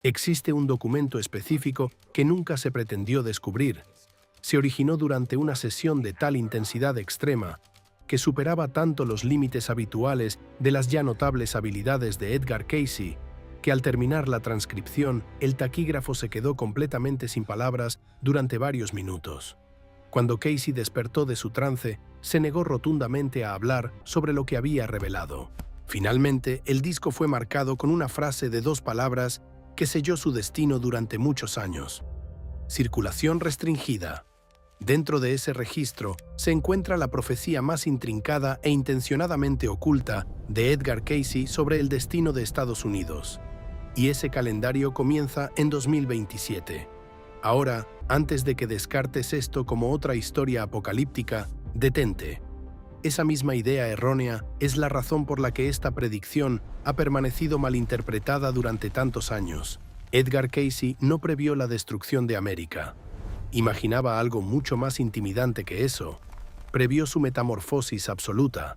Existe un documento específico que nunca se pretendió descubrir. Se originó durante una sesión de tal intensidad extrema que superaba tanto los límites habituales de las ya notables habilidades de Edgar Cayce, que al terminar la transcripción, el taquígrafo se quedó completamente sin palabras durante varios minutos. Cuando Cayce despertó de su trance, se negó rotundamente a hablar sobre lo que había revelado. Finalmente, el disco fue marcado con una frase de 2 palabras que selló su destino durante muchos años: circulación restringida. Dentro de ese registro se encuentra la profecía más intrincada e intencionadamente oculta de Edgar Cayce sobre el destino de Estados Unidos. Y ese calendario comienza en 2027. Ahora, antes de que descartes esto como otra historia apocalíptica, detente. Esa misma idea errónea es la razón por la que esta predicción ha permanecido malinterpretada durante tantos años. Edgar Cayce no previó la destrucción de América. Imaginaba algo mucho más intimidante que eso. Previó su metamorfosis absoluta.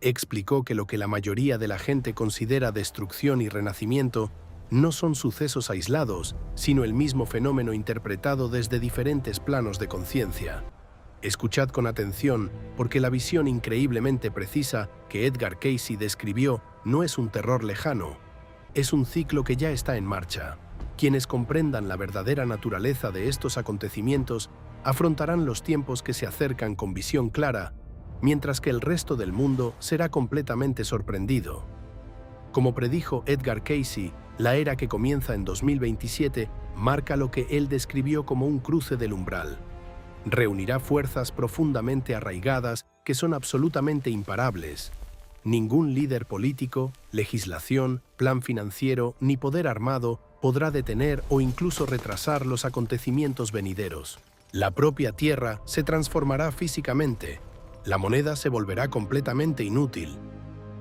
Explicó que lo que la mayoría de la gente considera destrucción y renacimiento no son sucesos aislados, sino el mismo fenómeno interpretado desde diferentes planos de conciencia. Escuchad con atención, porque la visión increíblemente precisa que Edgar Cayce describió no es un terror lejano, es un ciclo que ya está en marcha. Quienes comprendan la verdadera naturaleza de estos acontecimientos afrontarán los tiempos que se acercan con visión clara, mientras que el resto del mundo será completamente sorprendido. Como predijo Edgar Cayce, la era que comienza en 2027 marca lo que él describió como un cruce del umbral. Reunirá fuerzas profundamente arraigadas que son absolutamente imparables. Ningún líder político, legislación, plan financiero ni poder armado podrá detener o incluso retrasar los acontecimientos venideros. La propia Tierra se transformará físicamente. La moneda se volverá completamente inútil.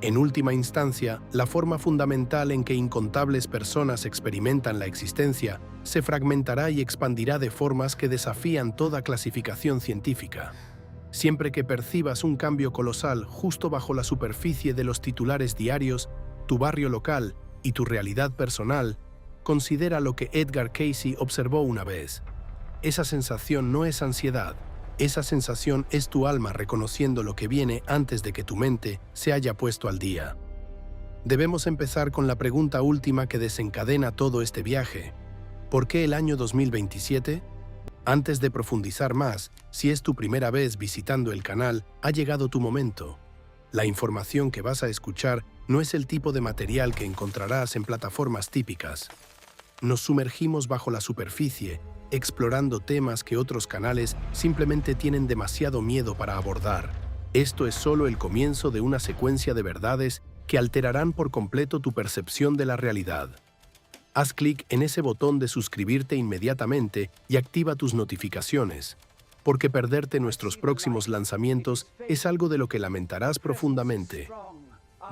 En última instancia, la forma fundamental en que incontables personas experimentan la existencia se fragmentará y expandirá de formas que desafían toda clasificación científica. Siempre que percibas un cambio colosal justo bajo la superficie de los titulares diarios, tu barrio local y tu realidad personal, considera lo que Edgar Cayce observó una vez. Esa sensación no es ansiedad. Esa sensación es tu alma reconociendo lo que viene antes de que tu mente se haya puesto al día. Debemos empezar con la pregunta última que desencadena todo este viaje. ¿Por qué el año 2027? Antes de profundizar más, si es tu primera vez visitando el canal, ha llegado tu momento. La información que vas a escuchar no es el tipo de material que encontrarás en plataformas típicas. Nos sumergimos bajo la superficie, explorando temas que otros canales simplemente tienen demasiado miedo para abordar. Esto es solo el comienzo de una secuencia de verdades que alterarán por completo tu percepción de la realidad. Haz clic en ese botón de suscribirte inmediatamente y activa tus notificaciones, porque perderte nuestros próximos lanzamientos es algo de lo que lamentarás profundamente.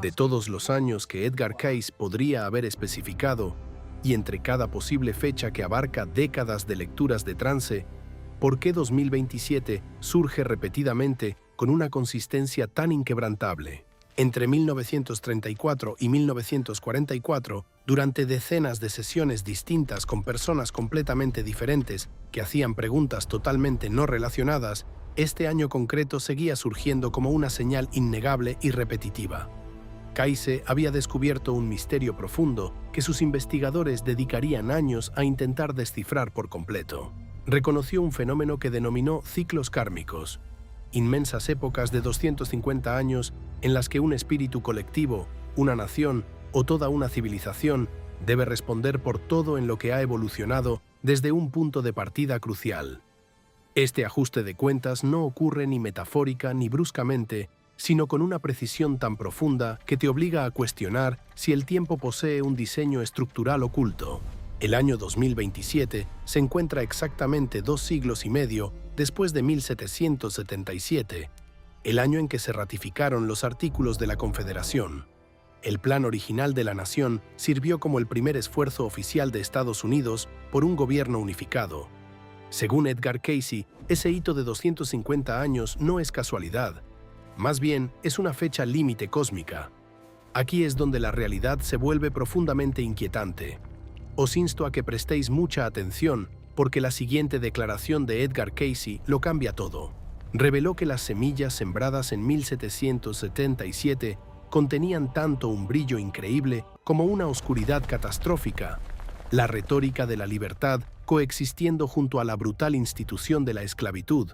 De todos los años que Edgar Cayce podría haber especificado, y entre cada posible fecha que abarca décadas de lecturas de trance, ¿por qué 2027 surge repetidamente con una consistencia tan inquebrantable? Entre 1934 y 1944, durante decenas de sesiones distintas con personas completamente diferentes que hacían preguntas totalmente no relacionadas, este año concreto seguía surgiendo como una señal innegable y repetitiva. Cayce había descubierto un misterio profundo que sus investigadores dedicarían años a intentar descifrar por completo. Reconoció un fenómeno que denominó ciclos kármicos, inmensas épocas de 250 años en las que un espíritu colectivo, una nación o toda una civilización debe responder por todo en lo que ha evolucionado desde un punto de partida crucial. Este ajuste de cuentas no ocurre ni metafórica ni bruscamente, sino con una precisión tan profunda que te obliga a cuestionar si el tiempo posee un diseño estructural oculto. El año 2027 se encuentra exactamente 2 siglos y medio después de 1777, el año en que se ratificaron los artículos de la Confederación. El plan original de la nación sirvió como el primer esfuerzo oficial de Estados Unidos por un gobierno unificado. Según Edgar Cayce, ese hito de 250 años no es casualidad. Más bien, es una fecha límite cósmica. Aquí es donde la realidad se vuelve profundamente inquietante. Os insto a que prestéis mucha atención porque la siguiente declaración de Edgar Cayce lo cambia todo. Reveló que las semillas sembradas en 1777 contenían tanto un brillo increíble como una oscuridad catastrófica. La retórica de la libertad coexistiendo junto a la brutal institución de la esclavitud.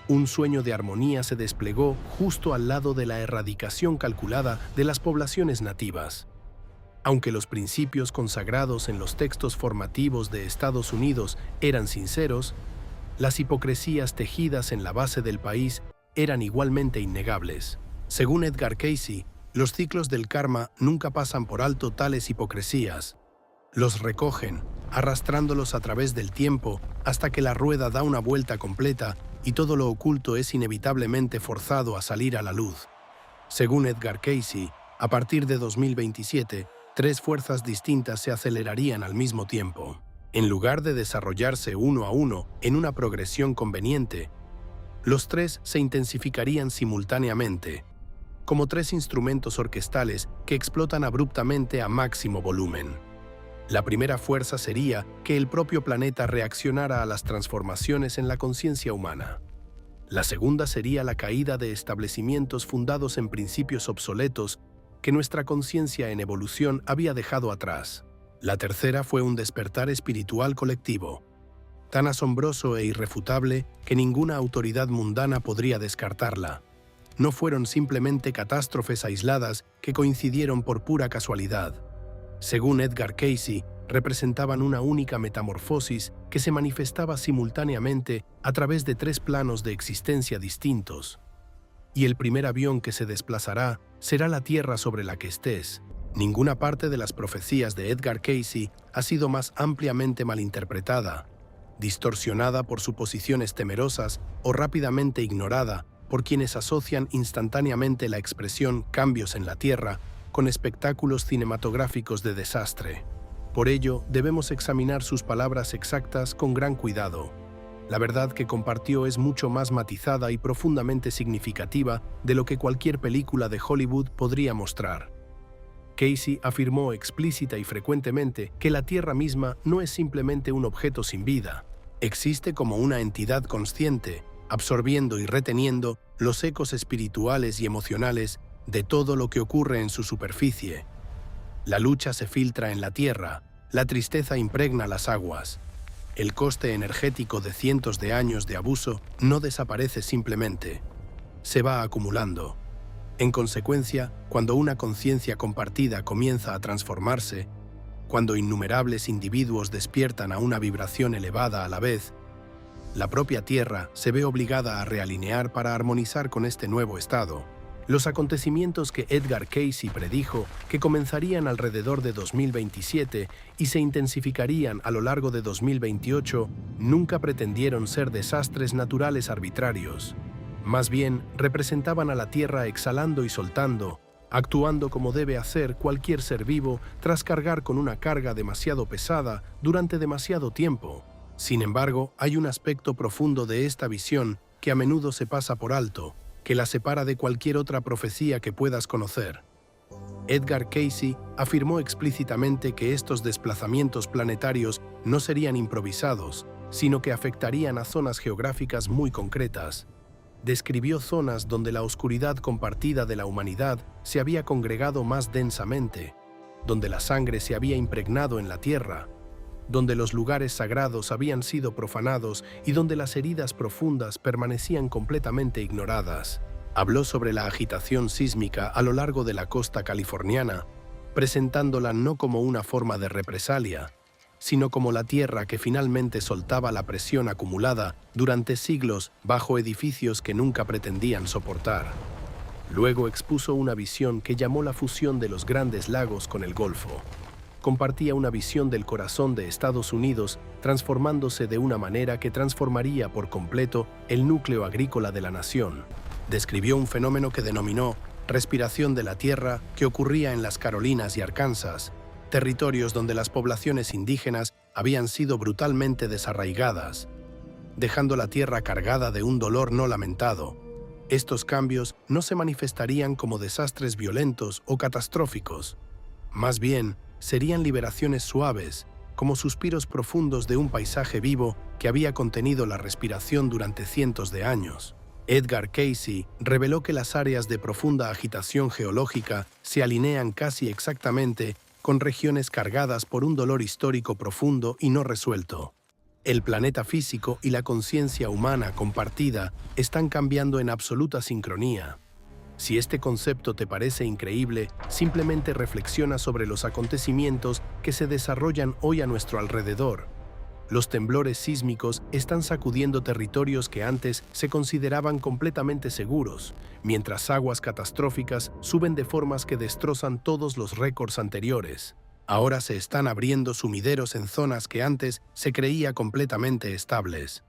Un sueño de armonía se desplegó justo al lado de la erradicación calculada de las poblaciones nativas. Aunque los principios consagrados en los textos formativos de Estados Unidos eran sinceros, las hipocresías tejidas en la base del país eran igualmente innegables. Según Edgar Cayce, los ciclos del karma nunca pasan por alto tales hipocresías. Los recogen, arrastrándolos a través del tiempo hasta que la rueda da una vuelta completa y todo lo oculto es inevitablemente forzado a salir a la luz. Según Edgar Cayce, a partir de 2027, 3 fuerzas distintas se acelerarían al mismo tiempo. En lugar de desarrollarse uno a uno en una progresión conveniente, los 3 se intensificarían simultáneamente, como 3 instrumentos orquestales que explotan abruptamente a máximo volumen. La primera fuerza sería que el propio planeta reaccionara a las transformaciones en la conciencia humana. La segunda sería la caída de establecimientos fundados en principios obsoletos que nuestra conciencia en evolución había dejado atrás. La tercera fue un despertar espiritual colectivo, tan asombroso e irrefutable que ninguna autoridad mundana podría descartarla. No fueron simplemente catástrofes aisladas que coincidieron por pura casualidad. Según Edgar Cayce, representaban una única metamorfosis que se manifestaba simultáneamente a través de 3 planos de existencia distintos. Y el primer avión que se desplazará será la tierra sobre la que estés. Ninguna parte de las profecías de Edgar Cayce ha sido más ampliamente malinterpretada, distorsionada por suposiciones temerosas o rápidamente ignorada por quienes asocian instantáneamente la expresión cambios en la tierra con espectáculos cinematográficos de desastre. Por ello, debemos examinar sus palabras exactas con gran cuidado. La verdad que compartió es mucho más matizada y profundamente significativa de lo que cualquier película de Hollywood podría mostrar. Cayce afirmó explícita y frecuentemente que la Tierra misma no es simplemente un objeto sin vida. Existe como una entidad consciente, absorbiendo y reteniendo los ecos espirituales y emocionales de todo lo que ocurre en su superficie. La lucha se filtra en la tierra, la tristeza impregna las aguas. El coste energético de cientos de años de abuso no desaparece simplemente, se va acumulando. En consecuencia, cuando una conciencia compartida comienza a transformarse, cuando innumerables individuos despiertan a una vibración elevada a la vez, la propia Tierra se ve obligada a realinear para armonizar con este nuevo estado. Los acontecimientos que Edgar Cayce predijo, que comenzarían alrededor de 2027 y se intensificarían a lo largo de 2028, nunca pretendieron ser desastres naturales arbitrarios. Más bien, representaban a la Tierra exhalando y soltando, actuando como debe hacer cualquier ser vivo tras cargar con una carga demasiado pesada durante demasiado tiempo. Sin embargo, hay un aspecto profundo de esta visión que a menudo se pasa por alto, que la separa de cualquier otra profecía que puedas conocer. Edgar Cayce afirmó explícitamente que estos desplazamientos planetarios no serían improvisados, sino que afectarían a zonas geográficas muy concretas. Describió zonas donde la oscuridad compartida de la humanidad se había congregado más densamente, donde la sangre se había impregnado en la tierra, donde los lugares sagrados habían sido profanados y donde las heridas profundas permanecían completamente ignoradas. Habló sobre la agitación sísmica a lo largo de la costa californiana, presentándola no como una forma de represalia, sino como la tierra que finalmente soltaba la presión acumulada durante siglos bajo edificios que nunca pretendían soportar. Luego expuso una visión que llamó la fusión de los Grandes Lagos con el Golfo. Compartía una visión del corazón de Estados Unidos transformándose de una manera que transformaría por completo el núcleo agrícola de la nación. Describió un fenómeno que denominó respiración de la tierra que ocurría en las Carolinas y Arkansas, territorios donde las poblaciones indígenas habían sido brutalmente desarraigadas, dejando la tierra cargada de un dolor no lamentado. Estos cambios no se manifestarían como desastres violentos o catastróficos. Más bien, serían liberaciones suaves, como suspiros profundos de un paisaje vivo que había contenido la respiración durante cientos de años. Edgar Cayce reveló que las áreas de profunda agitación geológica se alinean casi exactamente con regiones cargadas por un dolor histórico profundo y no resuelto. El planeta físico y la conciencia humana compartida están cambiando en absoluta sincronía. Si este concepto te parece increíble, simplemente reflexiona sobre los acontecimientos que se desarrollan hoy a nuestro alrededor. Los temblores sísmicos están sacudiendo territorios que antes se consideraban completamente seguros, mientras aguas catastróficas suben de formas que destrozan todos los récords anteriores. Ahora se están abriendo sumideros en zonas que antes se creía completamente estables.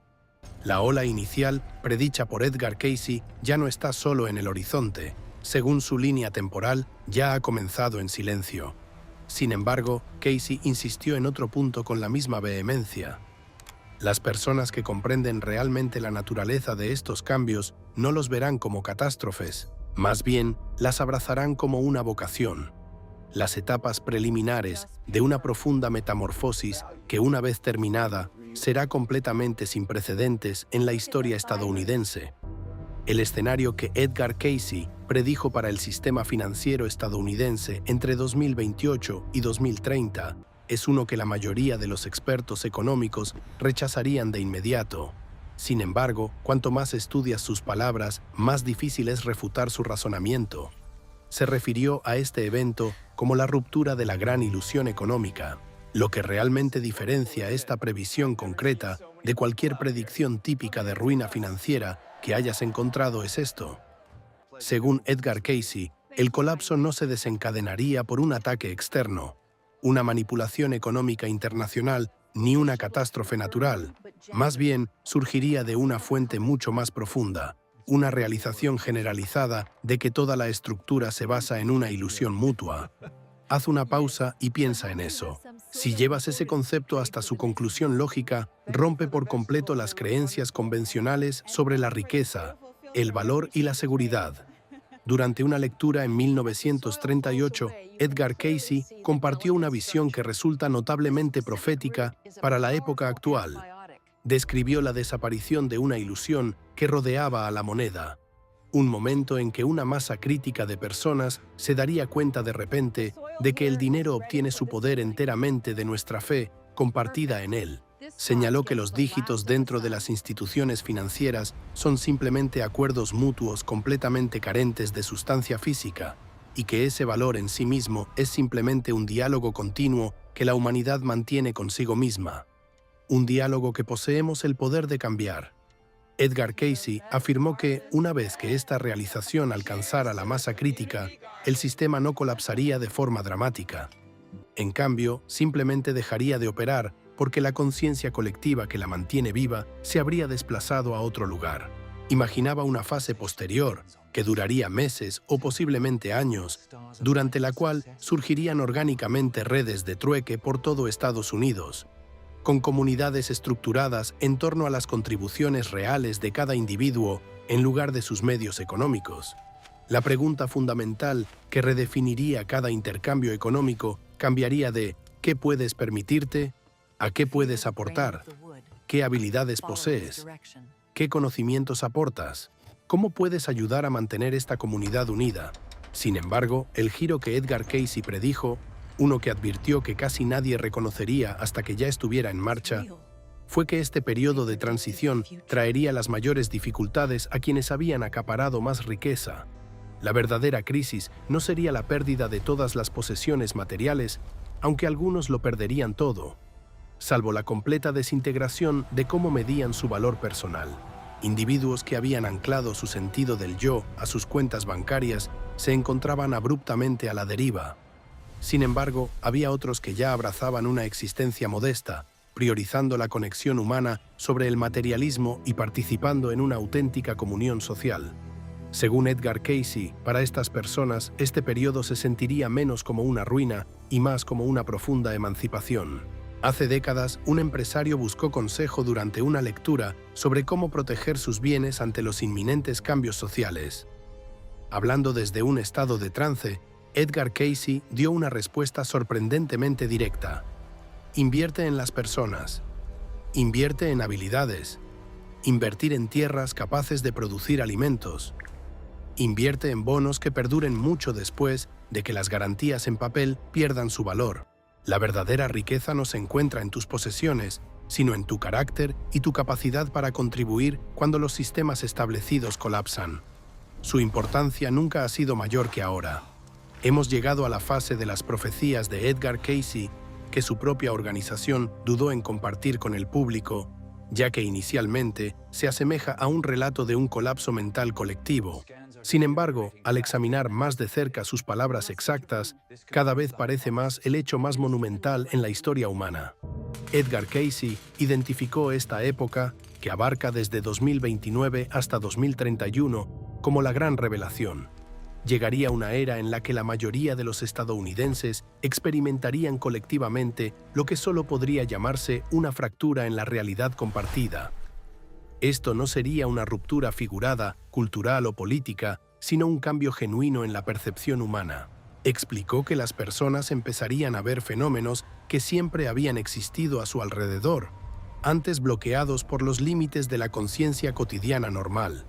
La ola inicial, predicha por Edgar Cayce, ya no está solo en el horizonte. Según su línea temporal, ya ha comenzado en silencio. Sin embargo, Cayce insistió en otro punto con la misma vehemencia. Las personas que comprenden realmente la naturaleza de estos cambios no los verán como catástrofes, más bien las abrazarán como una vocación. Las etapas preliminares de una profunda metamorfosis que, una vez terminada, será completamente sin precedentes en la historia estadounidense. El escenario que Edgar Cayce predijo para el sistema financiero estadounidense entre 2028 y 2030 es uno que la mayoría de los expertos económicos rechazarían de inmediato. Sin embargo, cuanto más estudias sus palabras, más difícil es refutar su razonamiento. Se refirió a este evento como la ruptura de la gran ilusión económica. Lo que realmente diferencia esta previsión concreta de cualquier predicción típica de ruina financiera que hayas encontrado es esto. Según Edgar Cayce, el colapso no se desencadenaría por un ataque externo, una manipulación económica internacional ni una catástrofe natural. Más bien, surgiría de una fuente mucho más profunda, una realización generalizada de que toda la estructura se basa en una ilusión mutua. Haz una pausa y piensa en eso. Si llevas ese concepto hasta su conclusión lógica, rompe por completo las creencias convencionales sobre la riqueza, el valor y la seguridad. Durante una lectura en 1938, Edgar Cayce compartió una visión que resulta notablemente profética para la época actual. Describió la desaparición de una ilusión que rodeaba a la moneda. Un momento en que una masa crítica de personas se daría cuenta de repente de que el dinero obtiene su poder enteramente de nuestra fe compartida en él. Señaló que los dígitos dentro de las instituciones financieras son simplemente acuerdos mutuos completamente carentes de sustancia física y que ese valor en sí mismo es simplemente un diálogo continuo que la humanidad mantiene consigo misma. Un diálogo que poseemos el poder de cambiar. Edgar Cayce afirmó que, una vez que esta realización alcanzara la masa crítica, el sistema no colapsaría de forma dramática. En cambio, simplemente dejaría de operar porque la conciencia colectiva que la mantiene viva se habría desplazado a otro lugar. Imaginaba una fase posterior, que duraría meses o posiblemente años, durante la cual surgirían orgánicamente redes de trueque por todo Estados Unidos, con comunidades estructuradas en torno a las contribuciones reales de cada individuo en lugar de sus medios económicos. La pregunta fundamental que redefiniría cada intercambio económico cambiaría de ¿qué puedes permitirte? ¿A qué puedes aportar? ¿Qué habilidades posees? ¿Qué conocimientos aportas? ¿Cómo puedes ayudar a mantener esta comunidad unida? Sin embargo, el giro que Edgar Cayce predijo, uno que advirtió que casi nadie reconocería hasta que ya estuviera en marcha, fue que este periodo de transición traería las mayores dificultades a quienes habían acaparado más riqueza. La verdadera crisis no sería la pérdida de todas las posesiones materiales, aunque algunos lo perderían todo, salvo la completa desintegración de cómo medían su valor personal. Individuos que habían anclado su sentido del yo a sus cuentas bancarias se encontraban abruptamente a la deriva. Sin embargo, había otros que ya abrazaban una existencia modesta, priorizando la conexión humana sobre el materialismo y participando en una auténtica comunión social. Según Edgar Cayce, para estas personas, este periodo se sentiría menos como una ruina y más como una profunda emancipación. Hace décadas, un empresario buscó consejo durante una lectura sobre cómo proteger sus bienes ante los inminentes cambios sociales. Hablando desde un estado de trance, Edgar Cayce dio una respuesta sorprendentemente directa. Invierte en las personas. Invierte en habilidades. Invertir en tierras capaces de producir alimentos. Invierte en bonos que perduren mucho después de que las garantías en papel pierdan su valor. La verdadera riqueza no se encuentra en tus posesiones, sino en tu carácter y tu capacidad para contribuir cuando los sistemas establecidos colapsan. Su importancia nunca ha sido mayor que ahora. Hemos llegado a la fase de las profecías de Edgar Cayce, que su propia organización dudó en compartir con el público, ya que inicialmente se asemeja a un relato de un colapso mental colectivo. Sin embargo, al examinar más de cerca sus palabras exactas, cada vez parece más el hecho más monumental en la historia humana. Edgar Cayce identificó esta época, que abarca desde 2029 hasta 2031, como la Gran Revelación. Llegaría una era en la que la mayoría de los estadounidenses experimentarían colectivamente lo que solo podría llamarse una fractura en la realidad compartida. Esto no sería una ruptura figurada, cultural o política, sino un cambio genuino en la percepción humana. Explicó que las personas empezarían a ver fenómenos que siempre habían existido a su alrededor, antes bloqueados por los límites de la conciencia cotidiana normal.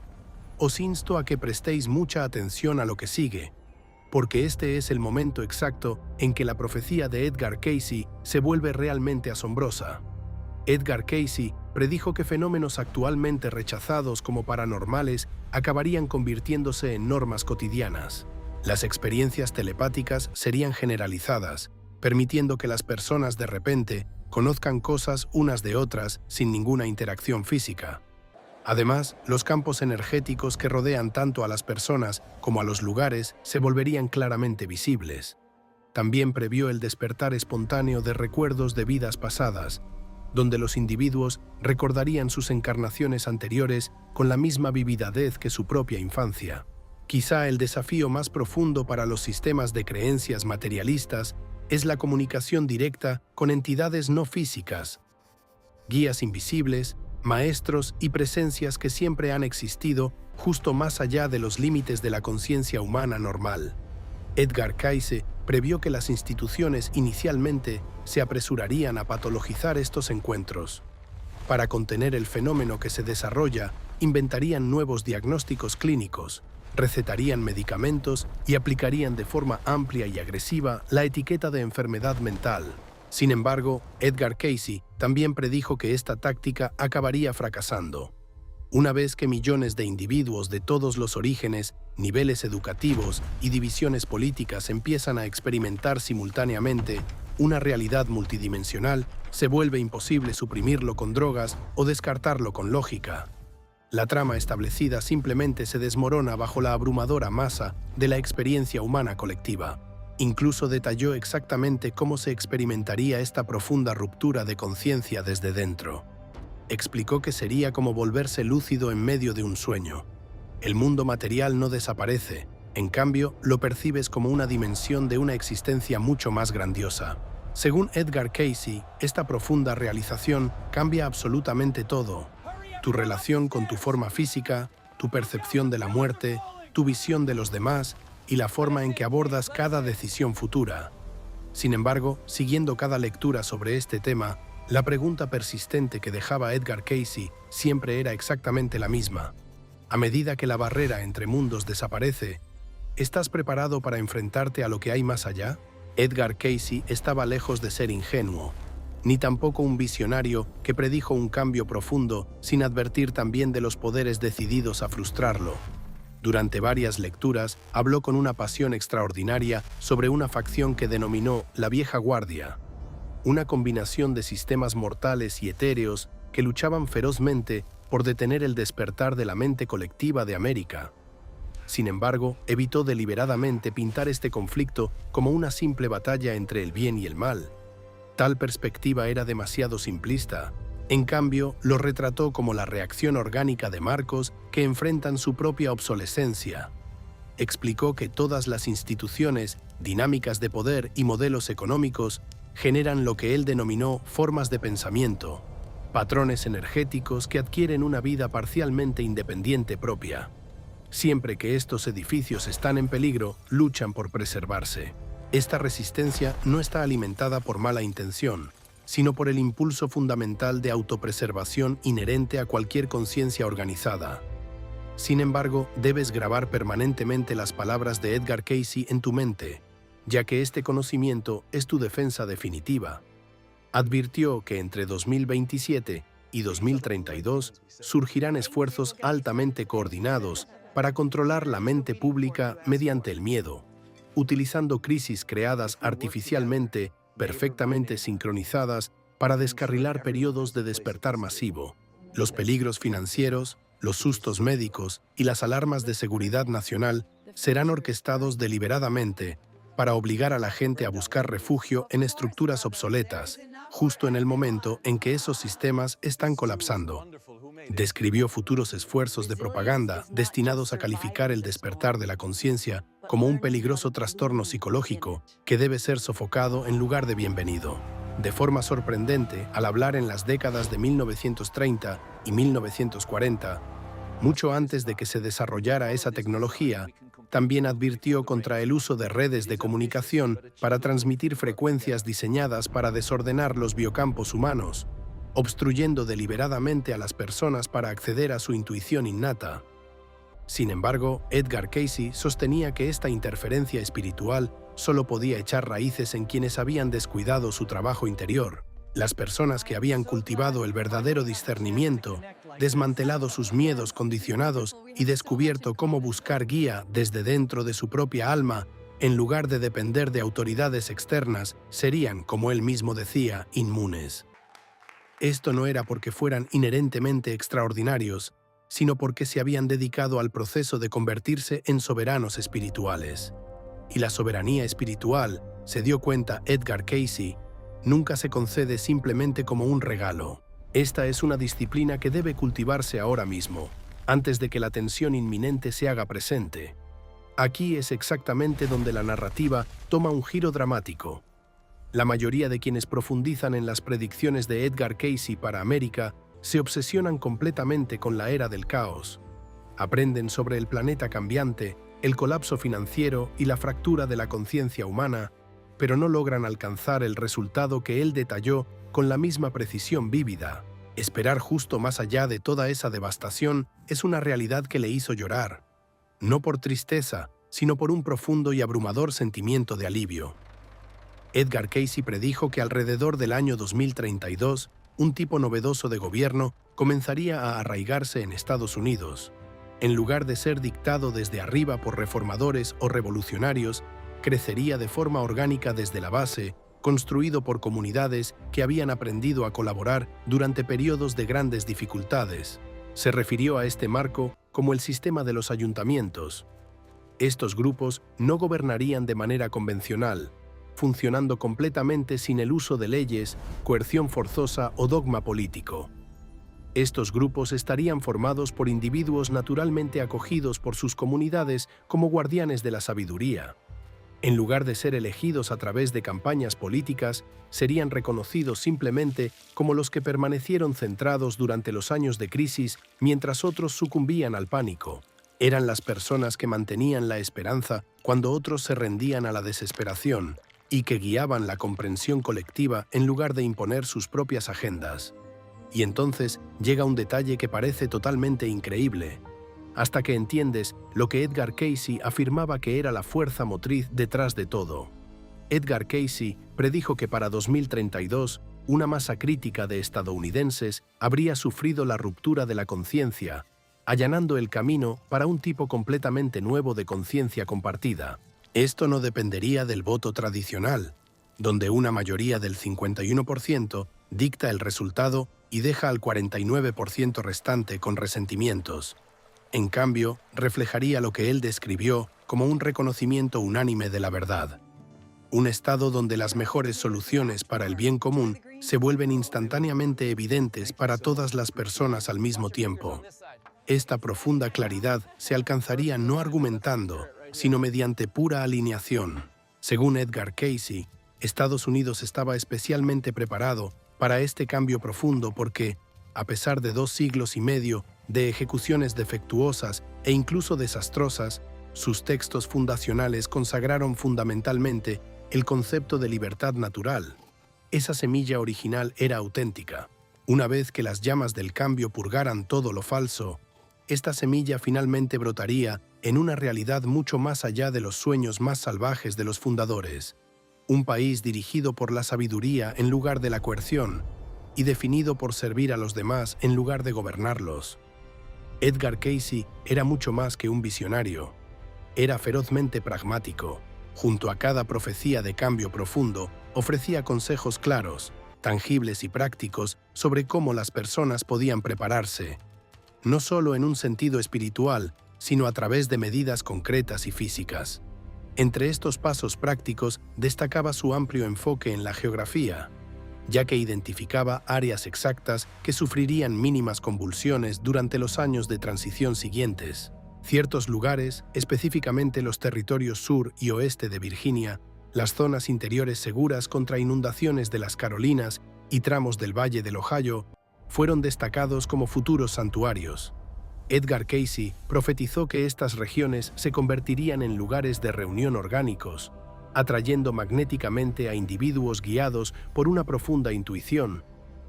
Os insto a que prestéis mucha atención a lo que sigue, porque este es el momento exacto en que la profecía de Edgar Cayce se vuelve realmente asombrosa. Edgar Cayce predijo que fenómenos actualmente rechazados como paranormales acabarían convirtiéndose en normas cotidianas. Las experiencias telepáticas serían generalizadas, permitiendo que las personas de repente conozcan cosas unas de otras sin ninguna interacción física. Además, los campos energéticos que rodean tanto a las personas como a los lugares se volverían claramente visibles. También previó el despertar espontáneo de recuerdos de vidas pasadas, donde los individuos recordarían sus encarnaciones anteriores con la misma vividez que su propia infancia. Quizá el desafío más profundo para los sistemas de creencias materialistas es la comunicación directa con entidades no físicas, guías invisibles, maestros y presencias que siempre han existido justo más allá de los límites de la conciencia humana normal. Edgar Cayce previó que las instituciones inicialmente se apresurarían a patologizar estos encuentros. Para contener el fenómeno que se desarrolla, inventarían nuevos diagnósticos clínicos, recetarían medicamentos y aplicarían de forma amplia y agresiva la etiqueta de enfermedad mental. Sin embargo, Edgar Cayce también predijo que esta táctica acabaría fracasando. Una vez que millones de individuos de todos los orígenes, niveles educativos y divisiones políticas empiezan a experimentar simultáneamente una realidad multidimensional, se vuelve imposible suprimirlo con drogas o descartarlo con lógica. La trama establecida simplemente se desmorona bajo la abrumadora masa de la experiencia humana colectiva. Incluso detalló exactamente cómo se experimentaría esta profunda ruptura de conciencia desde dentro. Explicó que sería como volverse lúcido en medio de un sueño. El mundo material no desaparece, en cambio, lo percibes como una dimensión de una existencia mucho más grandiosa. Según Edgar Cayce, esta profunda realización cambia absolutamente todo: tu relación con tu forma física, tu percepción de la muerte, tu visión de los demás y la forma en que abordas cada decisión futura. Sin embargo, siguiendo cada lectura sobre este tema, la pregunta persistente que dejaba Edgar Cayce siempre era exactamente la misma. A medida que la barrera entre mundos desaparece, ¿estás preparado para enfrentarte a lo que hay más allá? Edgar Cayce estaba lejos de ser ingenuo, ni tampoco un visionario que predijo un cambio profundo sin advertir también de los poderes decididos a frustrarlo. Durante varias lecturas, habló con una pasión extraordinaria sobre una facción que denominó la Vieja Guardia, una combinación de sistemas mortales y etéreos que luchaban ferozmente por detener el despertar de la mente colectiva de América. Sin embargo, evitó deliberadamente pintar este conflicto como una simple batalla entre el bien y el mal. Tal perspectiva era demasiado simplista. En cambio, lo retrató como la reacción orgánica de marcos que enfrentan su propia obsolescencia. Explicó que todas las instituciones, dinámicas de poder y modelos económicos generan lo que él denominó formas de pensamiento, patrones energéticos que adquieren una vida parcialmente independiente propia. Siempre que estos edificios están en peligro, luchan por preservarse. Esta resistencia no está alimentada por mala intención, sino por el impulso fundamental de autopreservación inherente a cualquier conciencia organizada. Sin embargo, debes grabar permanentemente las palabras de Edgar Cayce en tu mente, ya que este conocimiento es tu defensa definitiva. Advirtió que entre 2027 y 2032 surgirán esfuerzos altamente coordinados para controlar la mente pública mediante el miedo, utilizando crisis creadas artificialmente, perfectamente sincronizadas, para descarrilar periodos de despertar masivo. Los peligros financieros, los sustos médicos y las alarmas de seguridad nacional serán orquestados deliberadamente para obligar a la gente a buscar refugio en estructuras obsoletas, justo en el momento en que esos sistemas están colapsando. Describió futuros esfuerzos de propaganda destinados a calificar el despertar de la conciencia como un peligroso trastorno psicológico que debe ser sofocado en lugar de bienvenido. De forma sorprendente, al hablar en las décadas de 1930 y 1940, mucho antes de que se desarrollara esa tecnología, también advirtió contra el uso de redes de comunicación para transmitir frecuencias diseñadas para desordenar los biocampos humanos, obstruyendo deliberadamente a las personas para acceder a su intuición innata. Sin embargo, Edgar Cayce sostenía que esta interferencia espiritual solo podía echar raíces en quienes habían descuidado su trabajo interior, las personas que habían cultivado el verdadero discernimiento, desmantelado sus miedos condicionados y descubierto cómo buscar guía desde dentro de su propia alma, en lugar de depender de autoridades externas, serían, como él mismo decía, inmunes. Esto no era porque fueran inherentemente extraordinarios, sino porque se habían dedicado al proceso de convertirse en soberanos espirituales. Y la soberanía espiritual, se dio cuenta Edgar Cayce, nunca se concede simplemente como un regalo. Esta es una disciplina que debe cultivarse ahora mismo, antes de que la tensión inminente se haga presente. Aquí es exactamente donde la narrativa toma un giro dramático. La mayoría de quienes profundizan en las predicciones de Edgar Cayce para América se obsesionan completamente con la era del caos. Aprenden sobre el planeta cambiante, el colapso financiero y la fractura de la conciencia humana, pero no logran alcanzar el resultado que él detalló con la misma precisión vívida. Esperar justo más allá de toda esa devastación es una realidad que le hizo llorar, no por tristeza, sino por un profundo y abrumador sentimiento de alivio. Edgar Cayce predijo que alrededor del año 2032, un tipo novedoso de gobierno comenzaría a arraigarse en Estados Unidos. En lugar de ser dictado desde arriba por reformadores o revolucionarios, crecería de forma orgánica desde la base, construido por comunidades que habían aprendido a colaborar durante periodos de grandes dificultades. Se refirió a este marco como el sistema de los ayuntamientos. Estos grupos no gobernarían de manera convencional, funcionando completamente sin el uso de leyes, coerción forzosa o dogma político. Estos grupos estarían formados por individuos naturalmente acogidos por sus comunidades como guardianes de la sabiduría. En lugar de ser elegidos a través de campañas políticas, serían reconocidos simplemente como los que permanecieron centrados durante los años de crisis mientras otros sucumbían al pánico. Eran las personas que mantenían la esperanza cuando otros se rendían a la desesperación y que guiaban la comprensión colectiva en lugar de imponer sus propias agendas. Y entonces llega un detalle que parece totalmente increíble, hasta que entiendes lo que Edgar Cayce afirmaba que era la fuerza motriz detrás de todo. Edgar Cayce predijo que para 2032, una masa crítica de estadounidenses habría sufrido la ruptura de la conciencia, allanando el camino para un tipo completamente nuevo de conciencia compartida. Esto no dependería del voto tradicional, donde una mayoría del 51% dicta el resultado y deja al 49% restante con resentimientos. En cambio, reflejaría lo que él describió como un reconocimiento unánime de la verdad. Un estado donde las mejores soluciones para el bien común se vuelven instantáneamente evidentes para todas las personas al mismo tiempo. Esta profunda claridad se alcanzaría no argumentando, sino mediante pura alineación. Según Edgar Cayce, Estados Unidos estaba especialmente preparado para este cambio profundo porque, a pesar de 2 siglos y medio de ejecuciones defectuosas e incluso desastrosas, sus textos fundacionales consagraron fundamentalmente el concepto de libertad natural. esa semilla original era auténtica. Una vez que las llamas del cambio purgaran todo lo falso, esta semilla finalmente brotaría en una realidad mucho más allá de los sueños más salvajes de los fundadores. Un país dirigido por la sabiduría en lugar de la coerción y definido por servir a los demás en lugar de gobernarlos. Edgar Cayce era mucho más que un visionario. Era ferozmente pragmático. Junto a cada profecía de cambio profundo, ofrecía consejos claros, tangibles y prácticos sobre cómo las personas podían prepararse, no solo en un sentido espiritual, sino a través de medidas concretas y físicas. Entre estos pasos prácticos destacaba su amplio enfoque en la geografía, ya que identificaba áreas exactas que sufrirían mínimas convulsiones durante los años de transición siguientes. Ciertos lugares, específicamente los territorios sur y oeste de Virginia, las zonas interiores seguras contra inundaciones de las Carolinas y tramos del Valle del Ohio, fueron destacados como futuros santuarios. Edgar Cayce profetizó que estas regiones se convertirían en lugares de reunión orgánicos, atrayendo magnéticamente a individuos guiados por una profunda intuición,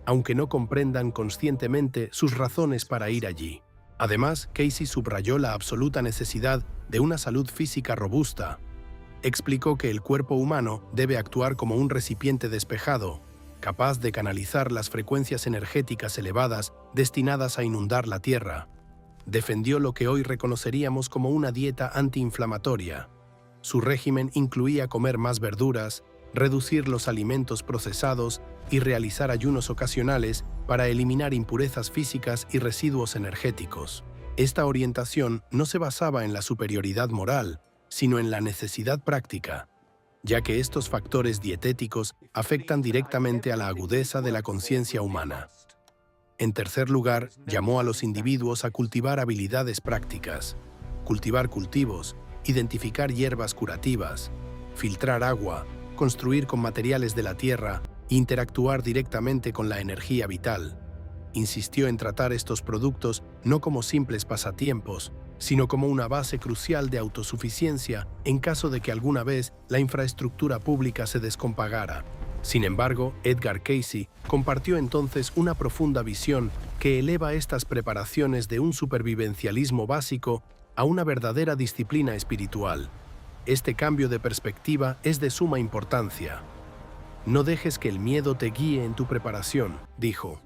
aunque no comprendan conscientemente sus razones para ir allí. Además, Cayce subrayó la absoluta necesidad de una salud física robusta. Explicó que el cuerpo humano debe actuar como un recipiente despejado, capaz de canalizar las frecuencias energéticas elevadas destinadas a inundar la Tierra. Defendió lo que hoy reconoceríamos como una dieta antiinflamatoria. Su régimen incluía comer más verduras, reducir los alimentos procesados y realizar ayunos ocasionales para eliminar impurezas físicas y residuos energéticos. Esta orientación no se basaba en la superioridad moral, sino en la necesidad práctica, ya que estos factores dietéticos afectan directamente a la agudeza de la conciencia humana. En tercer lugar, llamó a los individuos a cultivar habilidades prácticas, cultivar cultivos, identificar hierbas curativas, filtrar agua, construir con materiales de la tierra e interactuar directamente con la energía vital. Insistió en tratar estos productos no como simples pasatiempos, sino como una base crucial de autosuficiencia en caso de que alguna vez la infraestructura pública se descompagara. Sin embargo, Edgar Cayce compartió entonces una profunda visión que eleva estas preparaciones de un supervivencialismo básico a una verdadera disciplina espiritual. Este cambio de perspectiva es de suma importancia. No dejes que el miedo te guíe en tu preparación, dijo.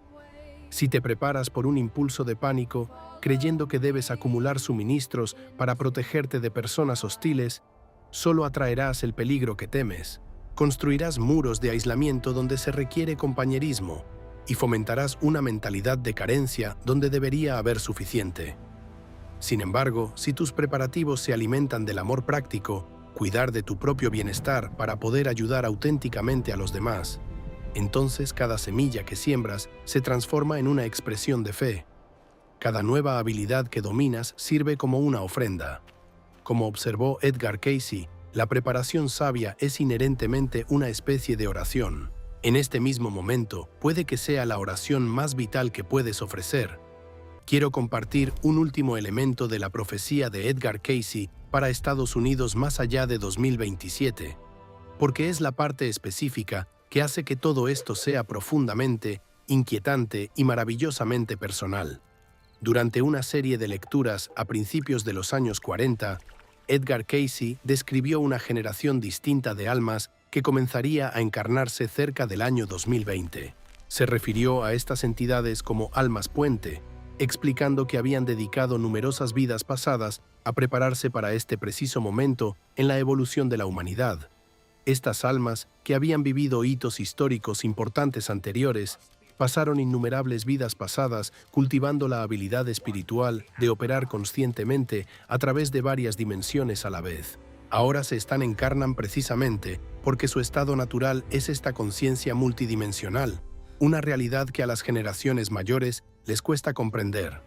Si te preparas por un impulso de pánico, creyendo que debes acumular suministros para protegerte de personas hostiles, solo atraerás el peligro que temes. Construirás muros de aislamiento donde se requiere compañerismo y fomentarás una mentalidad de carencia donde debería haber suficiente. Sin embargo, si tus preparativos se alimentan del amor práctico, cuidar de tu propio bienestar para poder ayudar auténticamente a los demás, entonces cada semilla que siembras se transforma en una expresión de fe. Cada nueva habilidad que dominas sirve como una ofrenda. Como observó Edgar Cayce, la preparación sabia es inherentemente una especie de oración. En este mismo momento, puede que sea la oración más vital que puedes ofrecer. Quiero compartir un último elemento de la profecía de Edgar Cayce para Estados Unidos más allá de 2027, porque es la parte específica que hace que todo esto sea profundamente, inquietante y maravillosamente personal. Durante una serie de lecturas a principios de los años 40, Edgar Cayce describió una generación distinta de almas que comenzaría a encarnarse cerca del año 2020. Se refirió a estas entidades como almas puente, explicando que habían dedicado numerosas vidas pasadas a prepararse para este preciso momento en la evolución de la humanidad. Estas almas, que habían vivido hitos históricos importantes anteriores, pasaron innumerables vidas pasadas cultivando la habilidad espiritual de operar conscientemente a través de varias dimensiones a la vez. Ahora se encarnan precisamente porque su estado natural es esta conciencia multidimensional, una realidad que a las generaciones mayores les cuesta comprender.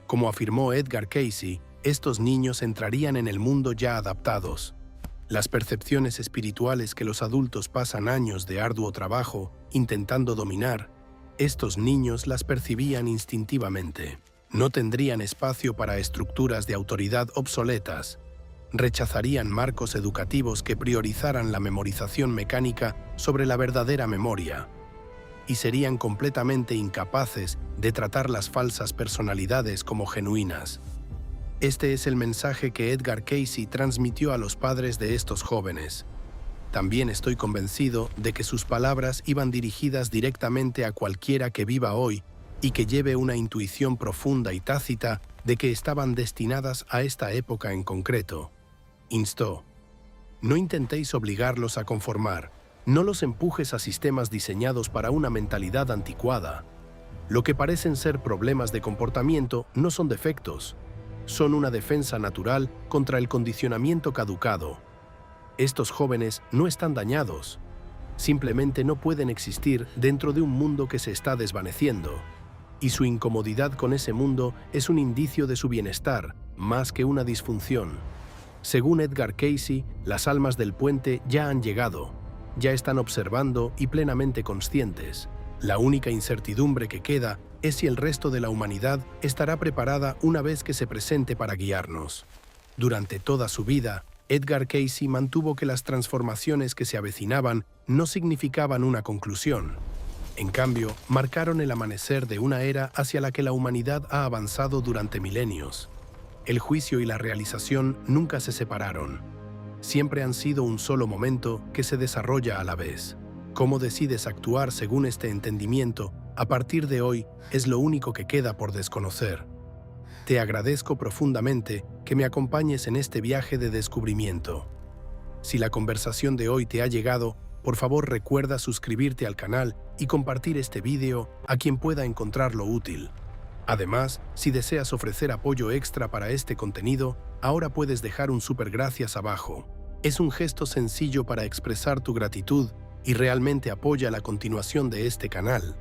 Como afirmó Edgar Cayce, estos niños entrarían en el mundo ya adaptados. Las percepciones espirituales que los adultos pasan años de arduo trabajo intentando dominar, estos niños las percibían instintivamente. No tendrían espacio para estructuras de autoridad obsoletas. Rechazarían marcos educativos que priorizaran la memorización mecánica sobre la verdadera memoria. y serían completamente incapaces de tratar las falsas personalidades como genuinas. Este es el mensaje que Edgar Cayce transmitió a los padres de estos jóvenes. También estoy convencido de que sus palabras iban dirigidas directamente a cualquiera que viva hoy y que lleve una intuición profunda y tácita de que estaban destinadas a esta época en concreto. Instó: no intentéis obligarlos a conformar, no los empujes a sistemas diseñados para una mentalidad anticuada. Lo que parecen ser problemas de comportamiento no son defectos, son una defensa natural contra el condicionamiento caducado. Estos jóvenes no están dañados, simplemente no pueden existir dentro de un mundo que se está desvaneciendo, y su incomodidad con ese mundo es un indicio de su bienestar, más que una disfunción. Según Edgar Cayce, las almas del puente ya han llegado, ya están observando y plenamente conscientes. La única incertidumbre que queda es si el resto de la humanidad estará preparada una vez que se presente para guiarnos. Durante toda su vida, Edgar Cayce mantuvo que las transformaciones que se avecinaban no significaban una conclusión. En cambio, marcaron el amanecer de una era hacia la que la humanidad ha avanzado durante milenios. El juicio y la realización nunca se separaron. Siempre han sido un solo momento que se desarrolla a la vez. Cómo decides actuar según este entendimiento, a partir de hoy, es lo único que queda por desconocer. Te agradezco profundamente que me acompañes en este viaje de descubrimiento. Si la conversación de hoy te ha llegado, por favor recuerda suscribirte al canal y compartir este vídeo a quien pueda encontrarlo útil. Además, si deseas ofrecer apoyo extra para este contenido, ahora puedes dejar un super gracias abajo. Es un gesto sencillo para expresar tu gratitud y realmente apoya la continuación de este canal.